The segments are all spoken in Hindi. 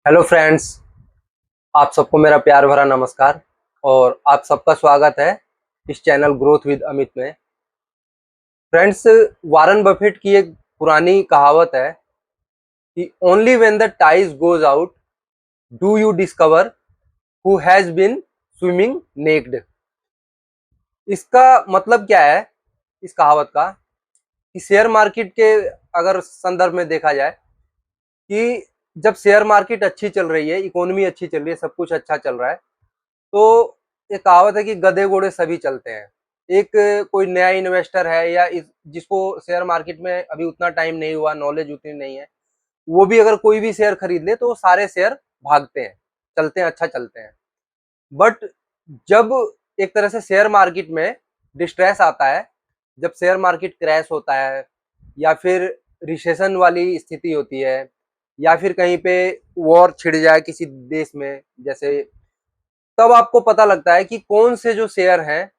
Hello friends. आप सबको मेरा प्यार भरा नमस्कार और आप सबका स्वागत है इस चैनल ग्रोथ विद अमित में। फ्रेंड्स, वारन बफेट की एक पुरानी कहावत है कि only when the tides goes out do you discover who has been swimming naked. इसका मतलब क्या है इस कहावत का कि शेयर मार्केट के अगर संदर्भ में देखा जाए कि जब शेयर मार्केट अच्छी चल रही है, इकोनॉमी अच्छी चल रही है, सब कुछ अच्छा चल रहा है, तो एक कहावत है कि गधे घोड़े सभी चलते हैं। एक कोई नया इन्वेस्टर है या जिसको शेयर मार्केट में अभी उतना टाइम नहीं हुआ, नॉलेज उतनी नहीं है, वो भी अगर कोई भी शेयर खरीद ले तो सारे शेयर भागते हैं, चलते हैं, अच्छा चलते हैं। बट जब एक तरह से शेयर मार्केट में डिस्ट्रेस आता है, जब शेयर मार्केट क्रैश होता है या फिर रिसेशन वाली स्थिति होती है या फिर कहीं पे वॉर छिड़ जाए किसी देश में जैसे, तब आपको पता लगता है कि कौन से जो शेयर हैं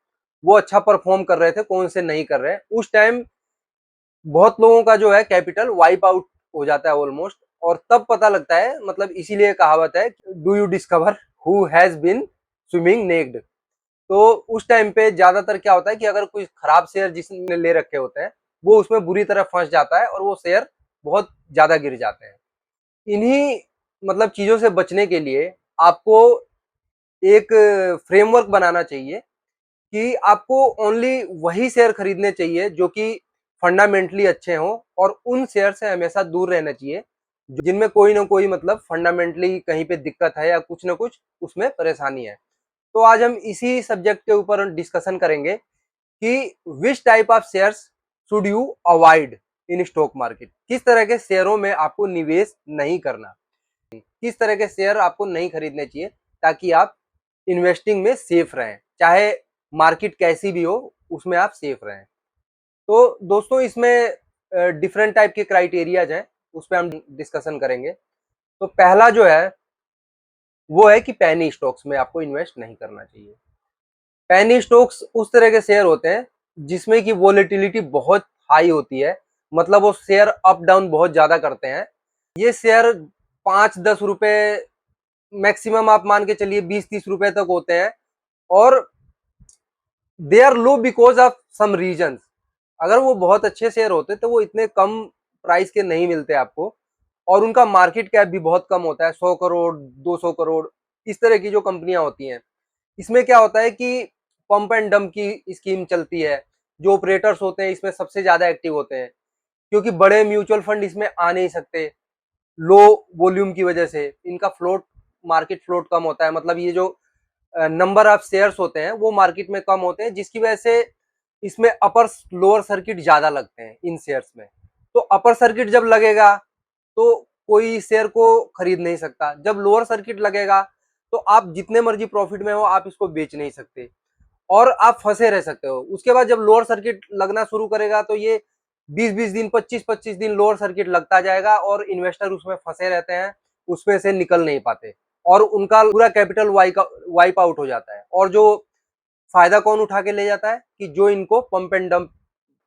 वो अच्छा परफॉर्म कर रहे थे, कौन से नहीं कर रहे। उस टाइम बहुत लोगों का जो है कैपिटल वाइप आउट हो जाता है ऑलमोस्ट, और तब पता लगता है, मतलब इसीलिए कहावत है do you discover who has been swimming naked. तो उस टाइम पे ज्यादातर क्या होता है कि अगर कोई खराब शेयर जिसने ले रखे होते हैं वो उसमें बुरी तरह फंस जाता है और वो शेयर बहुत ज्यादा गिर जाते हैं। इन्हीं मतलब चीजों से बचने के लिए आपको एक फ्रेमवर्क बनाना चाहिए कि आपको ओनली वही शेयर खरीदने चाहिए जो कि फंडामेंटली अच्छे हों, और उन शेयर से हमेशा दूर रहना चाहिए जिनमें कोई ना कोई मतलब फंडामेंटली कहीं पे दिक्कत है या कुछ ना कुछ उसमें परेशानी है। तो आज हम इसी सब्जेक्ट के ऊपर डिस्कशन करेंगे कि which type of shares should you avoid in stock market. किस तरह के शेयरों में आपको निवेश नहीं करना, किस तरह के शेयर आपको नहीं खरीदने चाहिए ताकि आप इन्वेस्टिंग में सेफ रहें, चाहे मार्केट कैसी भी हो उसमें आप सेफ रहें। तो दोस्तों, इसमें डिफरेंट टाइप के क्राइटेरियाज हैं, उस पर हम डिस्कशन करेंगे। तो पहला जो है वो है कि पैनी स्टॉक्स में आपको इन्वेस्ट नहीं करना चाहिए। पैनी स्टॉक्स उस तरह के शेयर होते हैं जिसमें कि वोलेटिलिटी बहुत हाई होती है, मतलब वो शेयर अप डाउन बहुत ज्यादा करते हैं। ये शेयर 5-10 रुपए, मैक्सिमम आप मान के चलिए 20-30 रुपए तक होते हैं, और they are low because of some reason. अगर वो बहुत अच्छे शेयर होते तो वो इतने कम प्राइस के नहीं मिलते आपको, और उनका मार्केट कैप भी बहुत कम होता है, 100 करोड़, 200 करोड़, इस तरह की जो कंपनियां होती हैं। इसमें क्या होता है कि पंप एंड डंप की स्कीम चलती है। जो ऑपरेटर्स होते हैं इसमें सबसे ज्यादा एक्टिव होते हैं, क्योंकि बड़े म्यूचुअल फंड इसमें आ नहीं सकते लो वॉल्यूम की वजह से। इनका फ्लोट, मार्केट फ्लोट कम होता है, मतलब ये जो नंबर ऑफ शेयर्स होते हैं वो मार्केट में कम होते हैं, जिसकी वजह से इसमें अपर लोअर सर्किट ज्यादा लगते हैं इन शेयर्स में। तो अपर सर्किट जब लगेगा तो कोई शेयर को खरीद नहीं सकता, जब लोअर सर्किट लगेगा तो आप जितने मर्जी प्रॉफिट में हो आप इसको बेच नहीं सकते और आप फंसे रह सकते हो। उसके बाद जब लोअर सर्किट लगना शुरू करेगा तो ये 20-20 दिन, 25-25 दिन लोअर सर्किट लगता जाएगा और इन्वेस्टर उसमें फंसे रहते हैं, उसमें से निकल नहीं पाते और उनका पूरा कैपिटल वाइप आउट हो जाता है। और जो फायदा कौन उठा के ले जाता है कि जो इनको पंप एंड डंप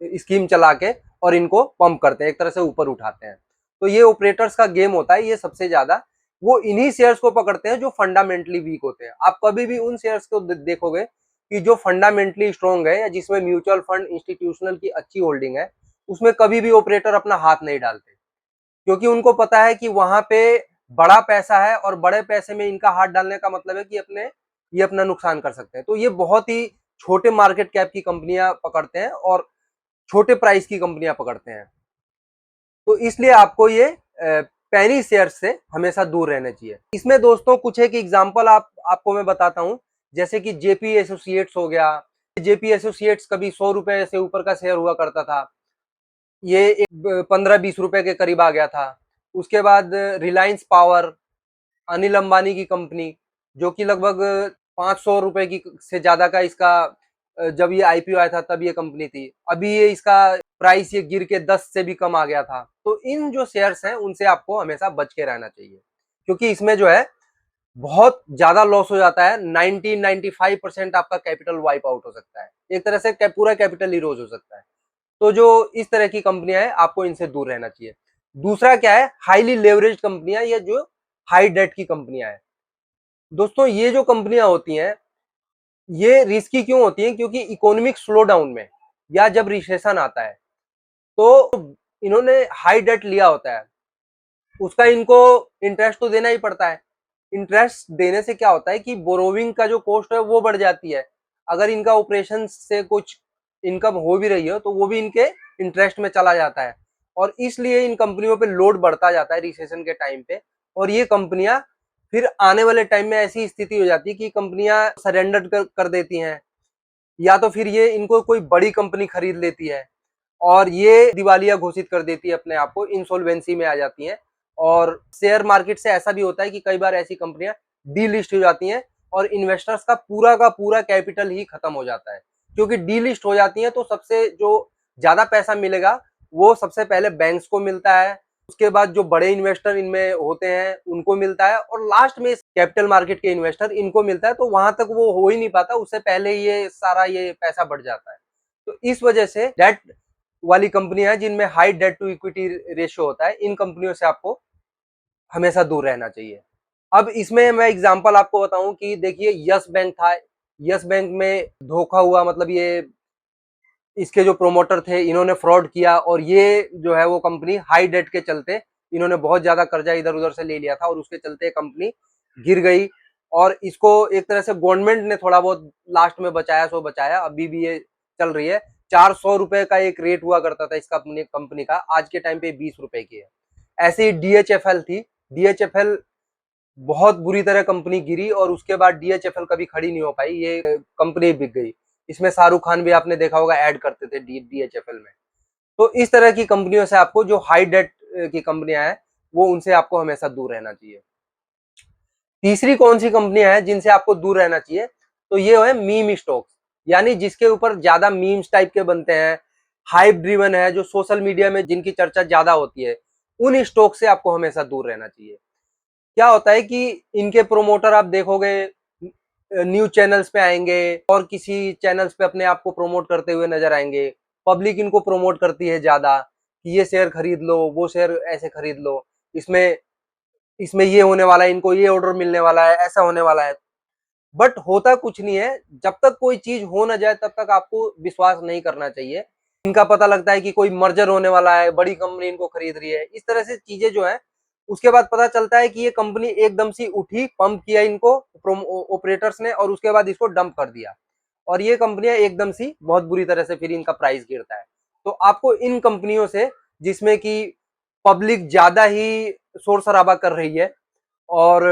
स्कीम चला के और इनको पंप करते हैं, एक तरह से ऊपर उठाते हैं। तो ये ऑपरेटर्स का गेम होता है। ये सबसे ज्यादा वो इन्हीं शेयर्स को पकड़ते हैं जो फंडामेंटली वीक होते हैं। आप कभी भी उन शेयर्स को देखोगे कि जो फंडामेंटली स्ट्रॉन्ग है या जिसमें म्यूचुअल फंड इंस्टीट्यूशनल की अच्छी होल्डिंग है, उसमें कभी भी ऑपरेटर अपना हाथ नहीं डालते, क्योंकि उनको पता है कि वहां पे बड़ा पैसा है और बड़े पैसे में इनका हाथ डालने का मतलब है कि ये अपना नुकसान कर सकते हैं। तो ये बहुत ही छोटे मार्केट कैप की कंपनियां पकड़ते हैं और छोटे प्राइस की कंपनियां पकड़ते हैं। तो इसलिए आपको ये पैनी शेयर से हमेशा दूर रहना चाहिए। इसमें दोस्तों कुछ एक एग्जांपल आपको मैं बताता हूं, जैसे कि जेपी एसोसिएट्स हो गया। जेपी एसोसिएट्स कभी 100 रुपए से ऊपर का शेयर हुआ करता था, ये एक 15-20 रुपए के करीब आ गया था। उसके बाद रिलायंस पावर, अनिल अंबानी की कंपनी, जो कि लगभग 500 रुपए की से ज्यादा का इसका जब ये आईपीओ आया था तब ये कंपनी थी। अभी ये इसका प्राइस ये गिर के 10 से भी कम आ गया था। तो इन जो शेयर्स हैं उनसे आपको हमेशा बच के रहना चाहिए, क्योंकि इसमें जो है बहुत ज्यादा लॉस हो जाता है। 90-95% आपका कैपिटल वाइप आउट हो सकता है, एक तरह से पूरा कैपिटल इरोज हो सकता है। तो जो इस तरह की कंपनियां हैं आपको इनसे दूर रहना चाहिए। दूसरा क्या है, हाईली लेवरेज कंपनियां, या जो हाई डेट की कंपनियां हैं। दोस्तों ये जो कंपनियां होती हैं ये रिस्की क्यों होती हैं? क्योंकि इकोनॉमिक स्लो डाउन में या जब रिसेशन आता है तो इन्होंने हाई डेट लिया होता है, उसका इनको इंटरेस्ट तो देना ही पड़ता है। इंटरेस्ट देने से क्या होता है कि बोरोविंग का जो कॉस्ट है वो बढ़ जाती है। अगर इनका ऑपरेशन से कुछ इनकम हो भी रही हो तो वो भी इनके इंटरेस्ट में चला जाता है, और इसलिए इन कंपनियों पे लोड बढ़ता जाता है रिसेशन के टाइम पे। और ये कंपनियां फिर आने वाले टाइम में ऐसी स्थिति हो जाती है कि कंपनियां सरेंडर कर देती हैं, या तो फिर ये इनको कोई बड़ी कंपनी खरीद लेती है और ये दिवालिया घोषित कर देती है, अपने आप को इंसॉल्वेंसी में आ जाती हैं। और शेयर मार्केट से ऐसा भी होता है कि कई बार ऐसी कंपनियां डीलिस्ट हो जाती हैं और इन्वेस्टर्स का पूरा कैपिटल ही खत्म हो जाता है। क्योंकि डीलिस्ट हो जाती हैं तो सबसे जो ज्यादा पैसा मिलेगा वो सबसे पहले बैंक्स को मिलता है, उसके बाद जो बड़े इन्वेस्टर इनमें होते हैं उनको मिलता है, और लास्ट में कैपिटल मार्केट के इन्वेस्टर इनको मिलता है। तो वहां तक वो हो ही नहीं पाता, उससे पहले ये सारा ये पैसा बढ़ जाता है। तो इस वजह से डेट वाली कंपनियां हैं जिनमें high debt to equity ratio होता है, इन कंपनियों से आपको हमेशा दूर रहना चाहिए। अब इसमें मैं एग्जांपल आपको बताऊं कि देखिए यस बैंक था, यस बैंक में धोखा हुआ, मतलब ये इसके जो प्रोमोटर थे इन्होंने फ्रॉड किया, और ये जो है वो कंपनी हाई डेट के चलते इन्होंने बहुत ज्यादा कर्जा इधर उधर से ले लिया था और उसके चलते कंपनी गिर गई। और इसको एक तरह से गवर्नमेंट ने थोड़ा बहुत लास्ट में बचाया, सो बचाया, अभी भी ये चल रही है। 400 रुपए का एक रेट हुआ करता था इस कंपनी का, आज के टाइम पे 20 रुपए की है। ऐसे ही डीएचएफएल थी, डीएचएफएल बहुत बुरी तरह कंपनी गिरी और उसके बाद डीएचएफएल कभी खड़ी नहीं हो पाई, ये कंपनी बिक गई। इसमें शाहरुख खान भी आपने देखा होगा ऐड करते थे डीएचएफएल में। तो इस तरह की कंपनियों से आपको, जो हाई डेट की कंपनियां हैं, वो उनसे आपको हमेशा दूर रहना चाहिए। तीसरी कौन सी कंपनियां हैं जिनसे आपको दूर रहना चाहिए? तो ये है मीम स्टॉक्स, यानी जिसके ऊपर ज्यादा मीम्स टाइप के बनते हैं, हाइप ड्रिवन है, जो सोशल मीडिया में जिनकी चर्चा ज्यादा होती है, उन स्टॉक से आपको हमेशा दूर रहना चाहिए। क्या होता है कि इनके प्रोमोटर आप देखोगे न्यूज चैनल्स पे आएंगे और किसी चैनल्स पे अपने आप को प्रमोट करते हुए नजर आएंगे। पब्लिक इनको प्रमोट करती है ज्यादा कि ये शेयर खरीद लो, वो शेयर ऐसे खरीद लो, इसमें इसमें ये होने वाला है, इनको ये ऑर्डर मिलने वाला है, ऐसा होने वाला है। बट होता कुछ नहीं है। जब तक कोई चीज हो ना जाए तब तक आपको विश्वास नहीं करना चाहिए। इनका पता लगता है कि कोई मर्जर होने वाला है, बड़ी कंपनी इनको खरीद रही है, इस तरह से चीजें जो है, उसके बाद पता चलता है कि ये कंपनी एकदम से उठी, पंप किया इनको ऑपरेटर्स ने, और उसके बाद इसको डंप कर दिया, और ये कंपनियां एकदम से बहुत बुरी तरह से फिर इनका प्राइस गिरता है। तो आपको इन कंपनियों से, जिसमें कि पब्लिक ज्यादा ही शोर शराबा कर रही है और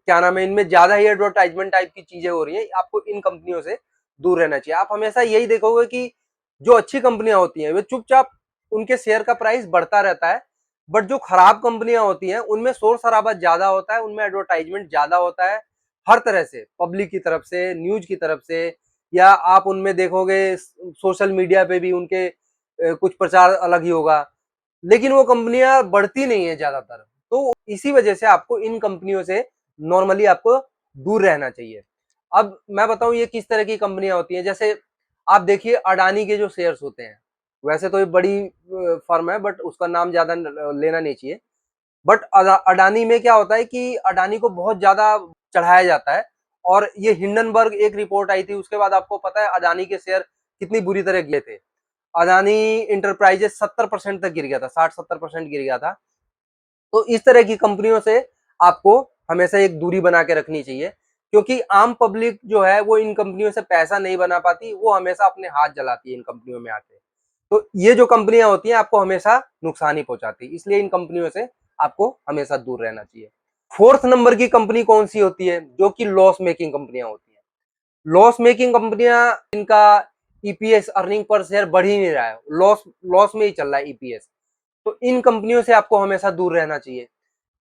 क्या नाम है, इनमें ज्यादा ही एडवर्टाइजमेंट टाइप की चीजें हो रही है, आपको इन कंपनियों से दूर रहना चाहिए। आप हमेशा यही देखोगे कि जो अच्छी कंपनियां होती हैं वे चुपचाप उनके शेयर का प्राइस बढ़ता रहता है, बट जो खराब कंपनियां होती हैं उनमें शोर शराबा ज्यादा होता है, उनमें एडवर्टाइजमेंट ज्यादा होता है, हर तरह से, पब्लिक की तरफ से, न्यूज की तरफ से, या आप उनमें देखोगे सोशल मीडिया पे भी उनके कुछ प्रचार अलग ही होगा, लेकिन वो कंपनियां बढ़ती नहीं है ज्यादातर। तो इसी वजह से आपको इन कंपनियों से नॉर्मली आपको दूर रहना चाहिए। अब मैं बताऊं ये किस तरह की कंपनियां होती हैं। जैसे आप देखिए अडानी के जो शेयर्स होते हैं, वैसे तो ये बड़ी फर्म है बट उसका नाम ज्यादा लेना नहीं चाहिए। बट अडानी में क्या होता है कि अडानी को बहुत ज्यादा चढ़ाया जाता है, और ये हिंडनबर्ग एक रिपोर्ट आई थी, उसके बाद आपको पता है अडानी के शेयर कितनी बुरी तरह गिरे थे। अडानी इंटरप्राइजेस 70% तक गिर गया था, 60-70% गिर गया था। तो इस तरह की कंपनियों से आपको हमेशा एक दूरी बना के रखनी चाहिए, क्योंकि आम पब्लिक जो है वो इन कंपनियों से पैसा नहीं बना पाती, वो हमेशा अपने हाथ जलाती है इन कंपनियों में आके। तो ये जो कंपनियां होती हैं आपको हमेशा नुकसान ही पहुंचाती है, इसलिए इन कंपनियों से आपको हमेशा दूर रहना चाहिए। फोर्थ नंबर की कंपनी कौन सी होती है? जो कि लॉस मेकिंग कंपनियां होती हैं। लॉस मेकिंग कंपनियां, इनका ईपीएस, अर्निंग पर शेयर बढ़ ही नहीं रहा है, लॉस लॉस में ही चल रहा है ईपीएस। तो इन कंपनियों से आपको हमेशा दूर रहना चाहिए,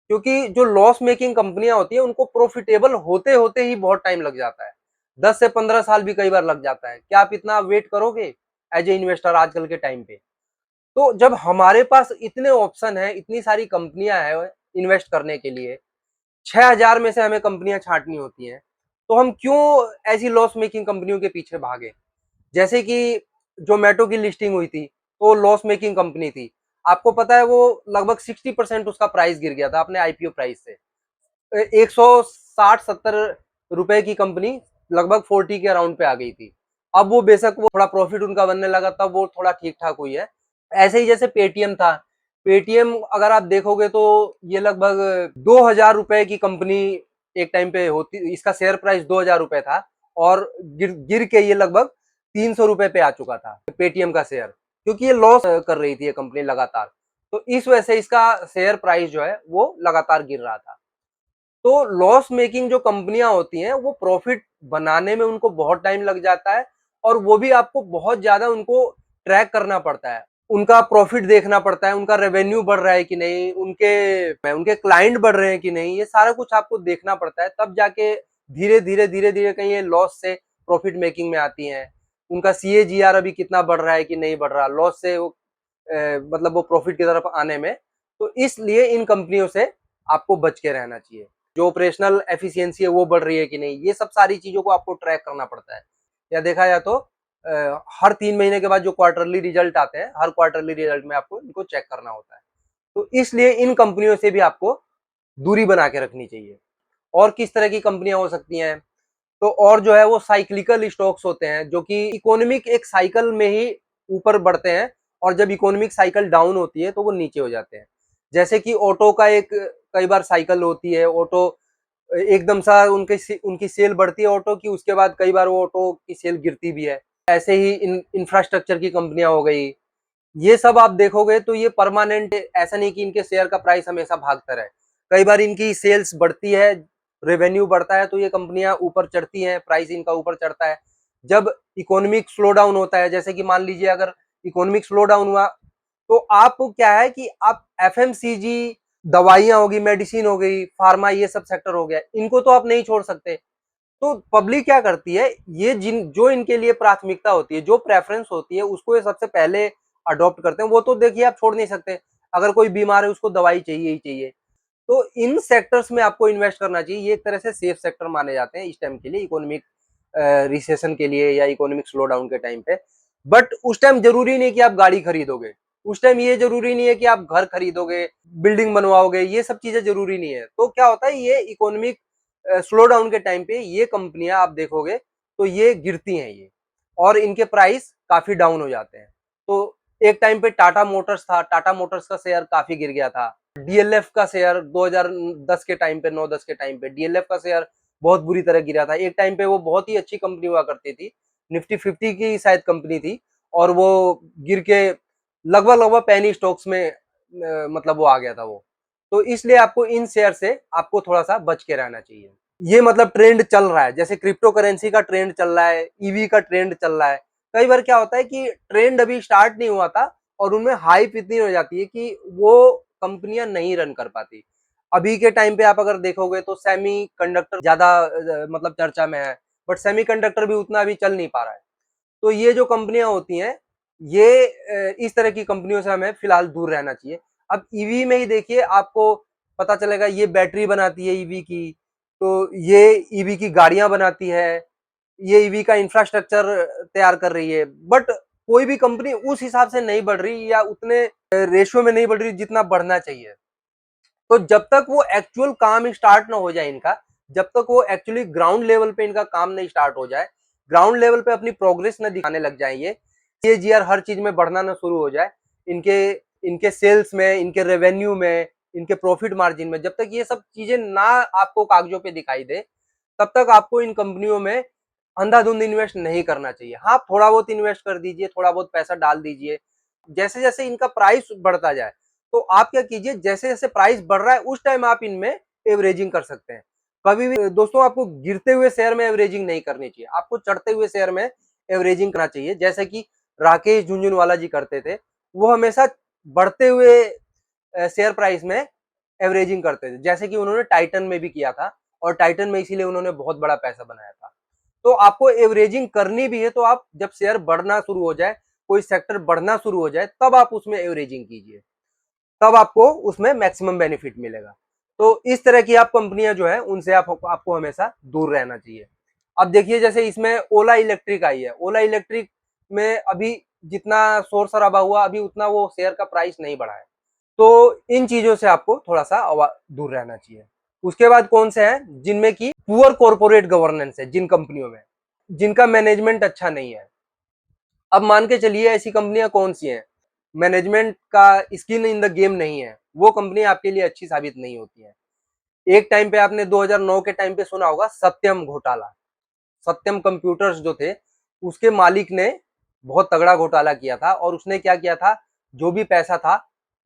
क्योंकि जो लॉस मेकिंग कंपनियां होती हैं उनको प्रॉफिटेबल होते होते ही बहुत टाइम लग जाता है, 10 से 15 साल भी कई बार लग जाता है। क्या आप इतना वेट करोगे एज ए इन्वेस्टर आजकल के टाइम पे? तो जब हमारे पास इतने ऑप्शन है, इतनी सारी कंपनियां हैं इन्वेस्ट करने के लिए, 6000 में से हमें कंपनियां छांटनी होती हैं, तो हम क्यों ऐसी लॉस मेकिंग कंपनियों के पीछे भागे? जैसे कि जोमेटो की लिस्टिंग हुई थी, तो लॉस मेकिंग कंपनी थी। आपको पता है वो लगभग 60% उसका प्राइस गिर गया था अपने आईपीओ प्राइस से। 160-70 रुपए की कंपनी लगभग 40 के अराउंड पे आ गई थी। अब वो बेशक वो थोड़ा प्रॉफिट उनका बनने लगा, तब वो थोड़ा ठीक ठाक हुई है। ऐसे ही जैसे पेटीएम था, पेटीएम अगर आप देखोगे तो ये लगभग 2000 रुपए की कंपनी एक टाइम पे होती, इसका शेयर प्राइस 2000 रुपए था और गिर गिर के ये लगभग 300 रुपए पे आ चुका था पेटीएम का शेयर, क्योंकि ये लॉस कर रही थी ये कंपनी लगातार। तो इस वजह से इसका शेयर प्राइस जो है वो लगातार गिर रहा था। तो लॉस मेकिंग जो कंपनियां होती हैं वो प्रॉफिट बनाने में उनको बहुत टाइम लग जाता है, और वो भी आपको बहुत ज्यादा उनको ट्रैक करना पड़ता है, उनका प्रॉफिट देखना पड़ता है, उनका रेवेन्यू बढ़ रहा है कि नहीं, उनके उनके क्लाइंट बढ़ रहे हैं कि नहीं, ये सारा कुछ आपको देखना पड़ता है, तब जाके धीरे धीरे कहीं ये लॉस से प्रॉफिट मेकिंग में आती हैं। उनका CAGR अभी कितना बढ़ रहा है कि नहीं बढ़ रहा, लॉस से वो मतलब वो प्रॉफिट की तरफ आने में। तो इसलिए इन कंपनियों से आपको बच के रहना चाहिए। जो ऑपरेशनल एफिशिएंसी है वो बढ़ रही है कि नहीं, ये सब सारी चीजों को आपको ट्रैक करना पड़ता है। या देखा जाए तो हर 3 महीने के बाद जो क्वार्टरली रिजल्ट आते हैं, हर क्वार्टरली रिजल्ट में आपको इनको चेक करना होता है। तो इसलिए इन कंपनियों से भी आपको दूरी बना के रखनी चाहिए। और किस तरह की कंपनियां हो सकती हैं, तो और जो है वो साइक्लिकल स्टॉक्स होते हैं, जो कि इकोनॉमिक एक साइकिल में ही ऊपर बढ़ते हैं, और जब इकोनॉमिक साइकिल डाउन होती है तो वो नीचे हो जाते हैं। जैसे कि ऑटो का एक कई बार साइकिल होती है, ऑटो एकदम सा उनकी सेल बढ़ती है ऑटो की, उसके बाद कई बार वो ऑटो की सेल गिरती भी है। ऐसे ही इंफ्रास्ट्रक्चर की कंपनियां हो गई, ये सब आप देखोगे तो ये परमानेंट, ऐसा नहीं कि इनके शेयर का प्राइस हमेशा भागता रहे। कई बार इनकी सेल्स बढ़ती है, रेवेन्यू बढ़ता है, तो ये कंपनियां ऊपर चढ़ती हैं, प्राइस इनका ऊपर चढ़ता है। जब इकोनॉमिक स्लो डाउन होता है, जैसे कि मान लीजिए अगर इकोनॉमिक स्लो डाउन हुआ, तो आप क्या है कि आप FMCG, दवाइयां होगी, मेडिसिन हो गई, फार्मा, ये सब सेक्टर हो गया, इनको तो आप नहीं छोड़ सकते। तो पब्लिक क्या करती है, ये जिन जो इनके लिए प्राथमिकता होती है, जो प्रेफरेंस होती है, उसको ये सबसे पहले अडॉप्ट करते हैं। वो तो देखिए आप छोड़ नहीं सकते, अगर कोई बीमार है उसको दवाई चाहिए ही चाहिए। तो इन सेक्टर्स में आपको इन्वेस्ट करना चाहिए, ये एक तरह से सेफ सेक्टर माने जाते हैं इस टाइम के लिए, इकोनॉमिक रिसेशन के लिए या इकोनॉमिक स्लो डाउन के टाइम पे। बट उस टाइम जरूरी नहीं कि आप गाड़ी खरीदोगे, उस टाइम ये जरूरी नहीं है कि आप घर खरीदोगे, बिल्डिंग बनवाओगे, ये सब चीजें जरूरी नहीं है। तो क्या होता है, ये इकोनॉमिक स्लो डाउन के टाइम पे ये कंपनियां आप देखोगे तो ये गिरती हैं ये, और इनके प्राइस काफी डाउन हो जाते हैं। तो एक टाइम पे टाटा मोटर्स था, टाटा मोटर्स का शेयर काफी गिर गया था। DLF का शेयर 2010 के टाइम पे, 9-10 के टाइम पे DLF का शेयर बहुत बुरी तरह गिरा था। एक टाइम पे वो बहुत ही अच्छी कंपनी हुआ करती थी, निफ्टी 50 की शायद कंपनी थी, और वो गिर के लगभग लगभग पेनी स्टॉक्स में मतलब वो आ गया था वो। तो इसलिए आपको इन शेयर से आपको थोड़ा सा बच के रहना चाहिए। ये मतलब ट्रेंड चल रहा है, जैसे क्रिप्टो करेंसी का ट्रेंड चल रहा है, ईवी का ट्रेंड चल रहा है। कई बार क्या होता है कि ट्रेंड अभी स्टार्ट नहीं हुआ था और उनमें हाइप इतनी हो जाती है कि वो कंपनियां नहीं रन कर पाती। अभी के टाइम पे आप अगर देखोगे तो सेमी कंडक्टर ज्यादा मतलब चर्चा में है, बट सेमी कंडक्टर भी उतना अभी चल नहीं पा रहा है। तो ये जो कंपनियां होती हैं, ये इस तरह की कंपनियों से हमें फिलहाल दूर रहना चाहिए। अब ईवी में ही देखिए, आपको पता चलेगा ये बैटरी बनाती है ईवी की, तो ये ईवी की गाड़ियां बनाती है, ये ईवी का इंफ्रास्ट्रक्चर तैयार कर रही है। बट कोई भी कंपनी उस हिसाब से नहीं बढ़ रही या उतने रेशियो में नहीं बढ़ रही जितना बढ़ना चाहिए। तो जब तक वो एक्चुअल काम स्टार्ट ना हो जाए इनका, जब तक वो एक्चुअली ग्राउंड लेवल पे इनका काम नहीं स्टार्ट हो जाए, ग्राउंड लेवल पे अपनी प्रोग्रेस न दिखाने लग जाए, ये CAGR हर चीज में बढ़ना ना शुरू हो जाए, इनके इनके सेल्स में, इनके रेवेन्यू में, इनके प्रॉफिट मार्जिन में, जब तक ये सब चीजें ना आपको कागजों पे दिखाई दे, तब तक आपको इन कंपनियों में अंधाधुंध इन्वेस्ट नहीं करना चाहिए। हाँ, थोड़ा बहुत इन्वेस्ट कर दीजिए, थोड़ा बहुत पैसा डाल दीजिए। जैसे जैसे इनका प्राइस बढ़ता जाए, तो आप क्या कीजिए, जैसे जैसे प्राइस बढ़ रहा है उस टाइम आप इनमें एवरेजिंग कर सकते हैं। कभी भी दोस्तों आपको गिरते हुए शेयर में एवरेजिंग नहीं करनी चाहिए, आपको चढ़ते हुए शेयर में एवरेजिंग करना चाहिए, जैसे कि राकेश झुनझुनवाला जी करते थे। वो हमेशा बढ़ते हुए शेयर प्राइस में एवरेजिंग करते थे, जैसे कि उन्होंने टाइटन में भी किया था, और टाइटन में इसीलिए उन्होंने बहुत बड़ा पैसा बनाया था। तो आपको एवरेजिंग करनी भी है, तो आप जब शेयर बढ़ना शुरू हो जाए, कोई सेक्टर बढ़ना शुरू हो जाए, तब आप उसमें एवरेजिंग कीजिए, तब आपको उसमें मैक्सिमम बेनिफिट मिलेगा। तो इस तरह की आप कंपनियां जो है उनसे आपको हमेशा दूर रहना चाहिए। अब देखिए, जैसे इसमें ओला इलेक्ट्रिक आई है, ओला इलेक्ट्रिक में अभी जितना शोर शराबा हुआ अभी उतना वो शेयर का प्राइस नहीं बढ़ा है। तो इन चीजों से आपको थोड़ा सा दूर रहना चाहिए। उसके बाद कौन से हैं जिनमें की पुअर कॉर्पोरेट गवर्नेंस है, जिन कंपनियों में जिनका मैनेजमेंट अच्छा नहीं है। अब मान के चलिए ऐसी कंपनियां कौन सी हैं, मैनेजमेंट का स्किन इन द गेम नहीं है, वो कंपनी आपके लिए अच्छी साबित नहीं होती है। एक टाइम पे आपने 2009 के टाइम पे सुना होगा सत्यम घोटाला। सत्यम कंप्यूटर्स जो थे उसके मालिक ने बहुत तगड़ा घोटाला किया था, और उसने क्या किया था, जो भी पैसा था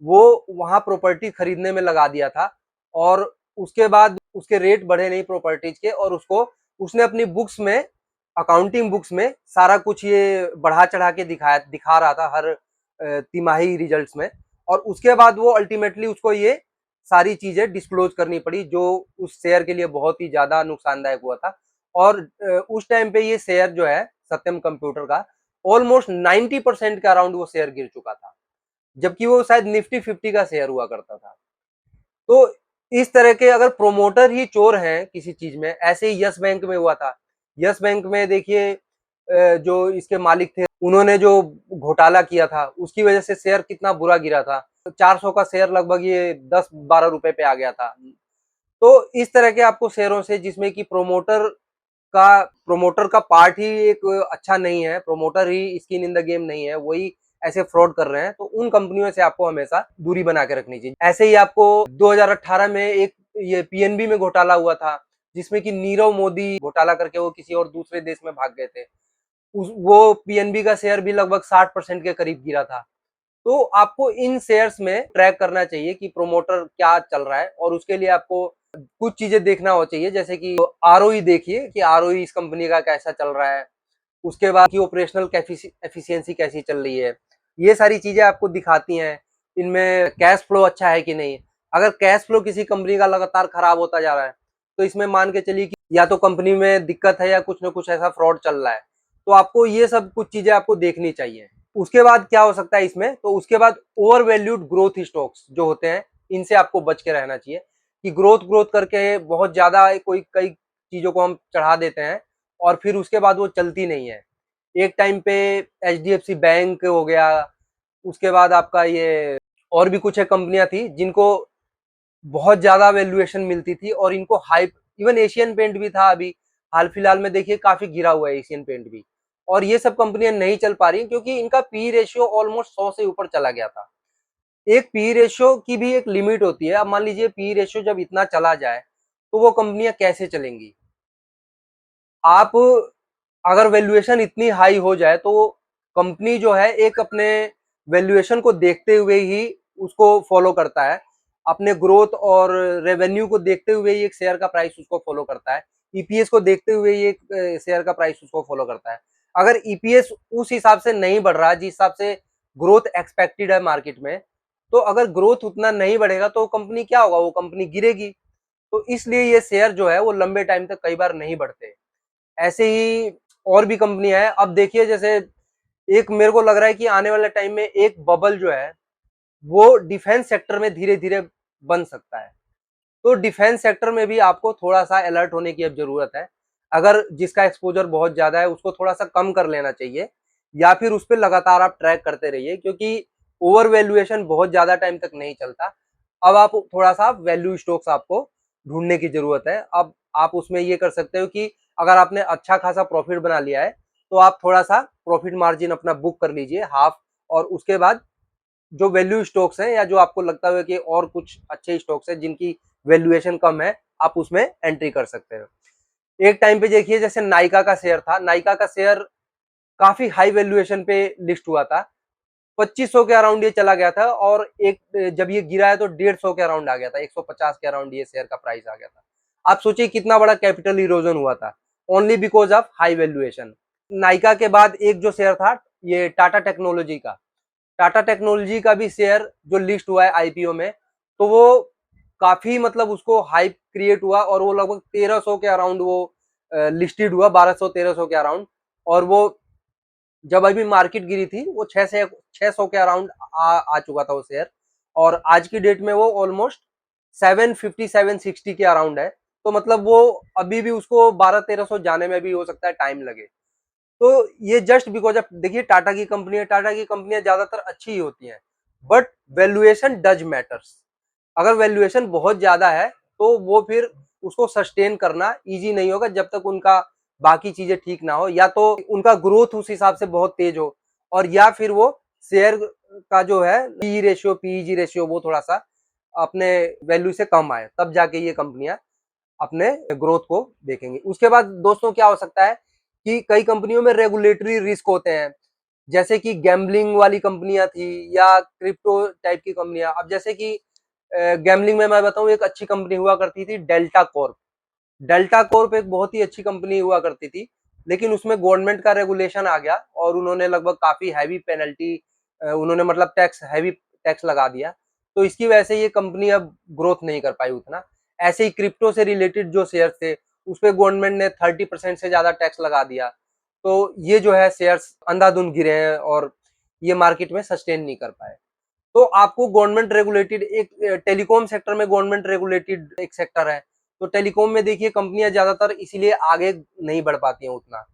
वो वहां प्रॉपर्टी खरीदने में लगा दिया था, और उसके बाद उसके रेट बढ़े नहीं प्रॉपर्टीज के, और उसको उसने अपनी बुक्स में, अकाउंटिंग बुक्स में सारा कुछ ये बढ़ा चढ़ा के दिखा रहा था हर तिमाही रिजल्ट्स में। और उसके बाद वो अल्टीमेटली उसको ये सारी चीजें डिस्क्लोज करनी पड़ी, जो उस शेयर के लिए बहुत ही ज्यादा नुकसानदायक हुआ था। और उस टाइम पे ये शेयर जो है सत्यम कंप्यूटर का ऑलमोस्ट 90% के अराउंड वो शेयर गिर चुका था, जबकि वो शायद निफ्टी 50 का शेयर हुआ करता था। तो इस तरह के अगर प्रोमोटर ही चोर हैं किसी चीज में, ऐसे ही यस बैंक में हुआ था। यस बैंक में देखिए जो इसके मालिक थे उन्होंने जो घोटाला किया था उसकी वजह से शेयर कितना बुरा गिरा था। 400 का शेयर लगभग ये 10-12 रुपए पे आ गया था। तो इस तरह के आपको शेयरों से, जिसमें कि प्रोमोटर का पार्ट ही एक अच्छा नहीं है, promoter he skin in the game नहीं है, वही ऐसे फ्रॉड कर रहे हैं, तो उन कंपनियों से आपको हमेशा दूरी बना के रखनी चाहिए। ऐसे ही आपको 2018 में एक ये पीएनबी में घोटाला हुआ था, जिसमें कि नीरव मोदी घोटाला करके वो किसी और दूसरे देश में भाग गए थे। वो पीएनबी का शेयर भी लगभग 60% के करीब गिरा था। तो आपको इन शेयर्स में ट्रैक करना चाहिए कि प्रोमोटर क्या चल रहा है, और उसके लिए आपको कुछ चीजें देखना हो चाहिए, जैसे कि आरओई देखिए कि आरओई इस कंपनी का कैसा चल रहा है, उसके बाद की ऑपरेशनल एफिशिएंसी कैसी चल रही है, ये सारी चीजें आपको दिखाती हैं। इनमें कैश फ्लो अच्छा है कि नहीं। अगर कैश फ्लो किसी कंपनी का लगातार खराब होता जा रहा है तो इसमें मान के चलिए कि या तो कंपनी में दिक्कत है या कुछ ना कुछ ऐसा फ्रॉड चल रहा है। तो आपको ये सब कुछ चीजें आपको देखनी चाहिए। उसके बाद क्या हो सकता है इसमें, तो उसके बाद ओवर वैल्यूड ग्रोथ स्टॉक्स जो होते हैं इनसे आपको बच के रहना चाहिए, कि ग्रोथ ग्रोथ करके बहुत ज्यादा कोई कई चीजों को हम चढ़ा देते हैं और फिर उसके बाद वो चलती नहीं है। एक टाइम पे एचडीएफसी बैंक हो गया, उसके बाद आपका ये और भी कुछ कंपनियां थी जिनको बहुत ज्यादा वैल्यूएशन मिलती थी, और इनको हाइप, इवन एशियन पेंट भी था अभी हाल फिलहाल में देखिए काफी गिरा हुआ है एशियन पेंट भी। और ये सब कंपनियां नहीं चल पा रही क्योंकि इनका पी रेशियो ऑलमोस्ट 100 से ऊपर चला गया था। एक पी रेशियो की भी एक लिमिट होती है। अब मान लीजिए पी रेशियो जब इतना चला जाए तो वो कंपनियां कैसे चलेंगी। आप अगर वैल्यूएशन इतनी हाई हो जाए तो कंपनी जो है एक अपने वैल्यूएशन को देखते हुए ही उसको फॉलो करता है, अपने ग्रोथ और रेवेन्यू को देखते हुए ही एक शेयर का प्राइस उसको फॉलो करता है, ईपीएस को देखते हुए ही एक शेयर का प्राइस उसको फॉलो करता है। अगर ईपीएस उस हिसाब से नहीं बढ़ रहा जिस हिसाब से ग्रोथ एक्सपेक्टेड है मार्केट में, तो अगर ग्रोथ उतना नहीं बढ़ेगा तो कंपनी क्या होगा, वो कंपनी गिरेगी। तो इसलिए ये शेयर जो है वो लंबे टाइम तक कई बार नहीं बढ़ते। ऐसे ही और भी कंपनियां हैं। अब देखिए जैसे एक मेरे को लग रहा है कि आने वाले टाइम में एक बबल जो है वो डिफेंस सेक्टर में धीरे धीरे बन सकता है। तो डिफेंस सेक्टर में भी आपको थोड़ा सा अलर्ट होने की अब जरूरत है। अगर जिसका एक्सपोजर बहुत ज्यादा है उसको थोड़ा सा कम कर लेना चाहिए, या फिर उस पर लगातार आप ट्रैक करते रहिए, क्योंकि ओवर वैल्यूएशन बहुत ज्यादा टाइम तक नहीं चलता। अब आप थोड़ा सा वैल्यू स्टॉक्स आपको ढूंढने की जरूरत है। अब आप उसमें ये कर सकते हो कि अगर आपने अच्छा खासा प्रॉफिट बना लिया है तो आप थोड़ा सा प्रॉफिट मार्जिन अपना बुक कर लीजिए हाफ, और उसके बाद जो वैल्यू स्टॉक्स हैं या जो आपको लगता है कि और कुछ अच्छे स्टॉक्स हैं जिनकी वैल्यूएशन कम है, आप उसमें एंट्री कर सकते हैं। एक टाइम पे देखिए जैसे नाइका का शेयर था, नाइका का शेयर काफी हाई वैल्यूएशन पे लिस्ट हुआ था, 2500 के अराउंड ये चला गया था, और एक जब ये गिरा है तो 150 के अराउंड आ गया था, 150 के अराउंड ये शेयर का प्राइस आ गया था। आप सोचिए कितना बड़ा कैपिटल इरोजन हुआ था only because of high valuation. Nykaa के बाद एक जो शेयर था ये टाटा टेक्नोलॉजी का, टाटा टेक्नोलॉजी का भी शेयर जो लिस्ट हुआ है आईपीओ में, तो वो काफी मतलब उसको हाइप क्रिएट हुआ, और वो लगभग 1300 के अराउंड वो लिस्टेड हुआ, 1200-1300 के अराउंड। और वो जब अभी मार्केट गिरी थी वो 600 के अराउंड आ चुका था वो शेयर, और आज की डेट में वो ऑलमोस्ट 750-760 के अराउंड है। तो मतलब वो अभी भी उसको 1200-1300 जाने में भी हो सकता है टाइम लगे। तो ये जस्ट बिकॉज ऑफ, देखिए टाटा की कंपनी है, टाटा की कंपनियां ज्यादातर अच्छी ही होती हैं, बट वैल्यूएशन डज मैटर्स। अगर वैल्यूएशन बहुत ज्यादा है तो वो फिर उसको सस्टेन करना इजी नहीं होगा जब तक उनका बाकी चीजें ठीक ना हो, या तो उनका ग्रोथ उस हिसाब से बहुत तेज हो, और या फिर वो शेयर का जो है पी रेशियो, पीईजी रेशियो वो थोड़ा सा अपने वैल्यू से कम आए, तब जाके ये कंपनियां अपने ग्रोथ को देखेंगे। उसके बाद दोस्तों क्या हो सकता है कि कई कंपनियों में रेगुलेटरी रिस्क होते हैं, जैसे कि गैम्बलिंग वाली कंपनियां थी या क्रिप्टो टाइप की कंपनियां। अब जैसे कि गैम्बलिंग में मैं बताऊं, एक अच्छी कंपनी हुआ करती थी डेल्टा कॉर्प। डेल्टा कॉर्प एक बहुत ही अच्छी कंपनी हुआ करती थी, लेकिन उसमें गवर्नमेंट का रेगुलेशन आ गया और उन्होंने लगभग काफी हैवी पेनल्टी, उन्होंने मतलब टैक्स, हैवी टैक्स लगा दिया। तो इसकी वजह से ये कंपनी अब ग्रोथ नहीं कर पाई उतना। ऐसे ही क्रिप्टो से रिलेटेड जो शेयर थे उस पर गवर्नमेंट ने 30% से ज्यादा टैक्स लगा दिया, तो ये जो है शेयर्स अंधाधुंध गिरे हैं और ये मार्केट में सस्टेन नहीं कर पाए। तो आपको गवर्नमेंट रेगुलेटेड एक टेलीकॉम सेक्टर में गवर्नमेंट रेगुलेटेड एक सेक्टर है, तो टेलीकॉम में देखिए कंपनियां ज्यादातर इसीलिए आगे नहीं बढ़ पाती हैं उतना।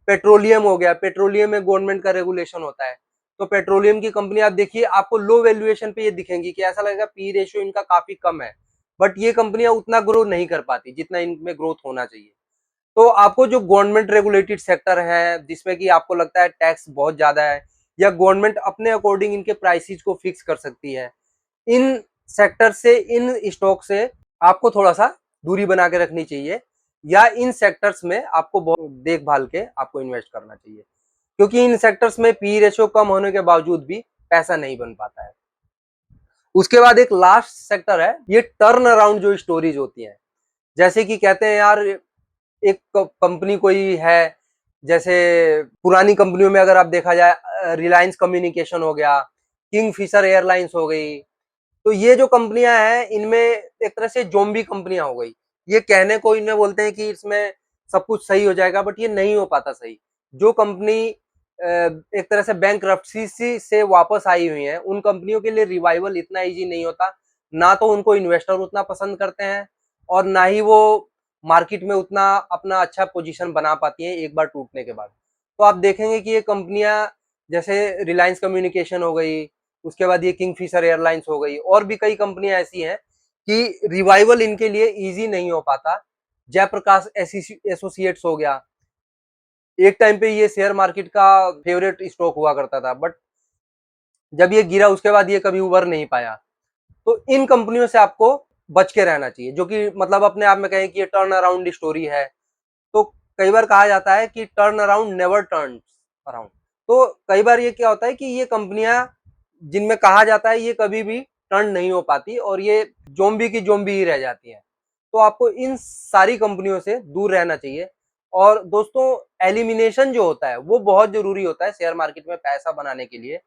पेट्रोलियम हो गया, पेट्रोलियम में गवर्नमेंट का रेगुलेशन होता है, तो पेट्रोलियम की कंपनी आप देखिए आपको लो वैल्यूएशन पे ये दिखेंगी कि ऐसा लगेगा पी रेशियो इनका काफी कम है, बट ये कंपनियां उतना ग्रो नहीं कर पाती जितना इनमें ग्रोथ होना चाहिए। तो आपको जो गवर्नमेंट रेगुलेटेड सेक्टर है जिसमें कि आपको लगता है टैक्स बहुत ज्यादा है या गवर्नमेंट अपने अकॉर्डिंग इनके प्राइसेस को फिक्स कर सकती है, इन सेक्टर से, इन स्टॉक से आपको थोड़ा सा दूरी बना के रखनी चाहिए, या इन सेक्टर्स में आपको बहुत देखभाल के आपको इन्वेस्ट करना चाहिए, क्योंकि इन सेक्टर्स में पी रेशियो कम होने के बावजूद भी पैसा नहीं बन पाता है। उसके बाद एक लास्ट सेक्टर है, ये टर्न अराउंड जो स्टोरीज होती हैं, जैसे कि कहते हैं यार एक कंपनी कोई है, जैसे पुरानी कंपनियों में अगर आप देखा जाए रिलायंस कम्युनिकेशन हो गया, किंग फिशर एयरलाइंस हो गई, तो ये जो कंपनियां हैं इनमें एक तरह से जोम्बी कंपनियां हो गई। ये कहने को इन्हें बोलते हैं कि इसमें सब कुछ सही हो जाएगा, बट ये नहीं हो पाता सही। जो कंपनी एक तरह से बैंकरप्सी से वापस आई हुई है उन कंपनियों के लिए रिवाइवल इतना इजी नहीं होता, ना तो उनको इन्वेस्टर उतना पसंद करते हैं और ना ही वो मार्केट में उतना अपना अच्छा पोजीशन बना पाती हैं एक बार टूटने के बाद। तो आप देखेंगे कि ये कंपनियां जैसे रिलायंस कम्युनिकेशन हो गई, उसके बाद ये किंगफिशर एयरलाइंस हो गई, और भी कई कंपनियां ऐसी हैं कि रिवाइवल इनके लिए इजी नहीं हो पाता। जयप्रकाश एसोसिएट्स हो गया, एक टाइम पे ये शेयर मार्केट का फेवरेट स्टॉक हुआ करता था, बट जब ये गिरा उसके बाद ये कभी उभर नहीं पाया। तो इन कंपनियों से आपको बच के रहना चाहिए, जो कि मतलब अपने आप में कहें कि ये टर्न अराउंड स्टोरी है। तो कई बार कहा जाता है कि turn around never turn around. तो कई बार ये क्या होता है कि ये कंपनियां जिनमें कहा जाता है ये कभी भी टर्न नहीं हो पाती और ये जोम्बी की जोम्बी ही रह जाती है। तो आपको इन सारी कंपनियों से दूर रहना चाहिए। और दोस्तों, एलिमिनेशन जो होता है वो बहुत जरूरी होता है शेयर मार्केट में पैसा बनाने के लिए।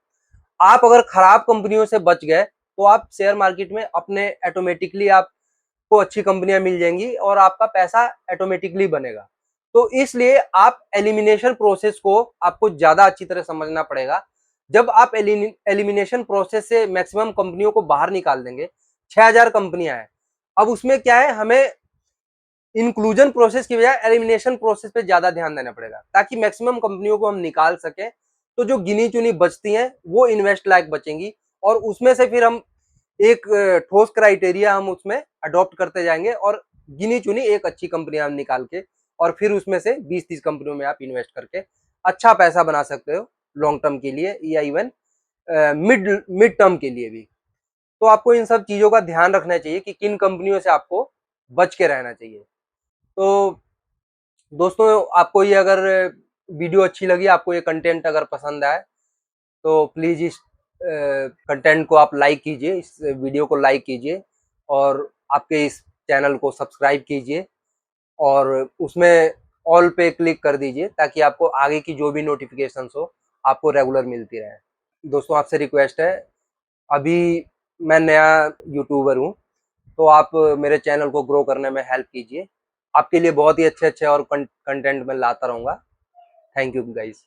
आप अगर खराब कंपनियों से बच गए तो आप शेयर मार्केट में अपने ऑटोमेटिकली आपको अच्छी कंपनियां मिल जाएंगी और आपका पैसा ऑटोमेटिकली बनेगा। तो इसलिए आप एलिमिनेशन प्रोसेस को आपको ज्यादा अच्छी तरह समझना पड़ेगा। जब आप एलिमिनेशन प्रोसेस से मैक्सिमम कंपनियों को बाहर निकाल देंगे, 6000 कंपनियां हैं, अब उसमें क्या है, हमें इंक्लूजन प्रोसेस की बजाय एलिमिनेशन प्रोसेस पे ज्यादा ध्यान देना पड़ेगा ताकि मैक्सिमम कंपनियों को हम निकाल सके। तो जो गिनी चुनी बचती हैं वो इन्वेस्ट लायक बचेंगी और उसमें से फिर हम एक ठोस क्राइटेरिया हम उसमें अडॉप्ट करते जाएंगे और गिनी चुनी एक अच्छी कंपनी हम निकाल के और फिर उसमें से 20-30 कंपनियों में आप इन्वेस्ट करके अच्छा पैसा बना सकते हो लॉन्ग टर्म के लिए या इवन मिड मिड टर्म के लिए भी। तो आपको इन सब चीजों का ध्यान रखना चाहिए कि किन कंपनियों से आपको बच के रहना चाहिए। तो दोस्तों, आपको ये अगर वीडियो अच्छी लगी, आपको ये कंटेंट अगर पसंद आए, तो प्लीज इस कंटेंट को आप लाइक कीजिए, इस वीडियो को लाइक कीजिए और आपके इस चैनल को सब्सक्राइब कीजिए और उसमें ऑल पे क्लिक कर दीजिए ताकि आपको आगे की जो भी नोटिफिकेशंस हो आपको रेगुलर मिलती रहे। दोस्तों, आपसे रिक्वेस्ट है, अभी मैं नया यूट्यूबर हूँ, तो आप मेरे चैनल को ग्रो करने में हेल्प कीजिए। आपके लिए बहुत ही अच्छे अच्छे और कंटेंट मैं लाता रहूँगा। Thank you guys.